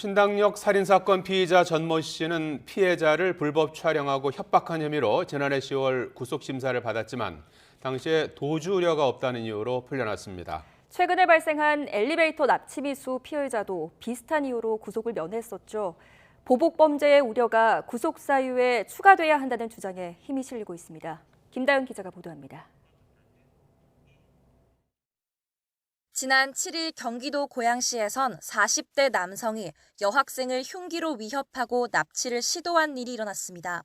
신당역 살인사건 피의자 전모 씨는 피해자를 불법 촬영하고 협박한 혐의로 지난해 10월 구속심사를 받았지만 당시에 도주 우려가 없다는 이유로 풀려났습니다. 최근에 발생한 엘리베이터 납치 미수 피해자도 비슷한 이유로 구속을 면했었죠. 보복 범죄의 우려가 구속 사유에 추가돼야 한다는 주장에 힘이 실리고 있습니다. 김다은 기자가 보도합니다. 지난 7일 경기도 고양시에선 40대 남성이 여학생을 흉기로 위협하고 납치를 시도한 일이 일어났습니다.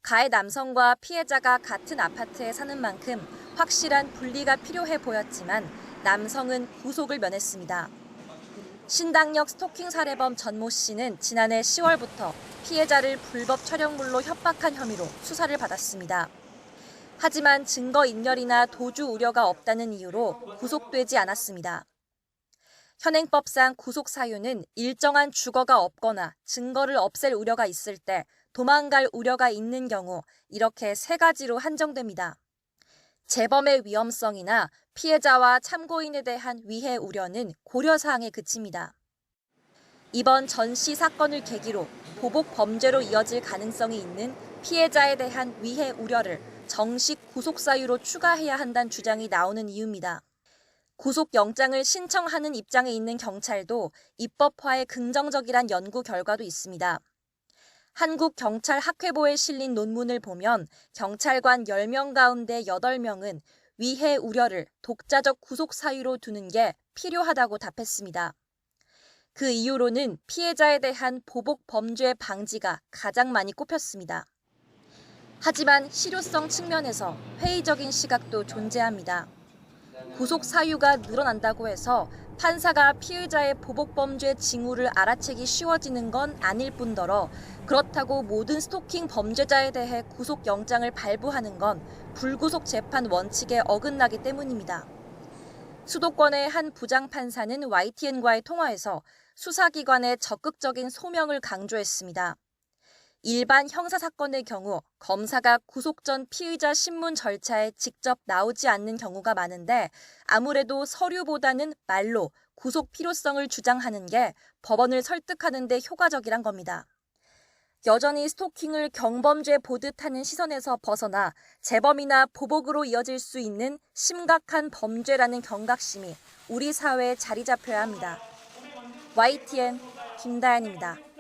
가해 남성과 피해자가 같은 아파트에 사는 만큼 확실한 분리가 필요해 보였지만 남성은 구속을 면했습니다. 신당역 스토킹 살해범 전모 씨는 지난해 10월부터 피해자를 불법 촬영물로 협박한 혐의로 수사를 받았습니다. 하지만 증거인멸이나 도주 우려가 없다는 이유로 구속되지 않았습니다. 현행법상 구속 사유는 일정한 주거가 없거나 증거를 없앨 우려가 있을 때 도망갈 우려가 있는 경우 이렇게 세 가지로 한정됩니다. 재범의 위험성이나 피해자와 참고인에 대한 위해 우려는 고려사항에 그칩니다. 이번 전 씨 사건을 계기로 보복 범죄로 이어질 가능성이 있는 피해자에 대한 위해 우려를 정식 구속 사유로 추가해야 한다는 주장이 나오는 이유입니다. 구속영장을 신청하는 입장에 있는 경찰도 입법화에 긍정적이란 연구 결과도 있습니다. 한국경찰학회보에 실린 논문을 보면 경찰관 10명 가운데 8명은 위해 우려를 독자적 구속 사유로 두는 게 필요하다고 답했습니다. 그 이유로는 피해자에 대한 보복 범죄 방지가 가장 많이 꼽혔습니다. 하지만 실효성 측면에서 회의적인 시각도 존재합니다. 구속 사유가 늘어난다고 해서 판사가 피의자의 보복 범죄 징후를 알아채기 쉬워지는 건 아닐 뿐더러 그렇다고 모든 스토킹 범죄자에 대해 구속영장을 발부하는 건 불구속 재판 원칙에 어긋나기 때문입니다. 수도권의 한 부장판사는 YTN과의 통화에서 수사기관의 적극적인 소명을 강조했습니다. 일반 형사사건의 경우 검사가 구속 전 피의자 신문 절차에 직접 나오지 않는 경우가 많은데 아무래도 서류보다는 말로 구속 필요성을 주장하는 게 법원을 설득하는 데 효과적이란 겁니다. 여전히 스토킹을 경범죄 보듯 하는 시선에서 벗어나 재범이나 보복으로 이어질 수 있는 심각한 범죄라는 경각심이 우리 사회에 자리 잡혀야 합니다. YTN 김다연입니다.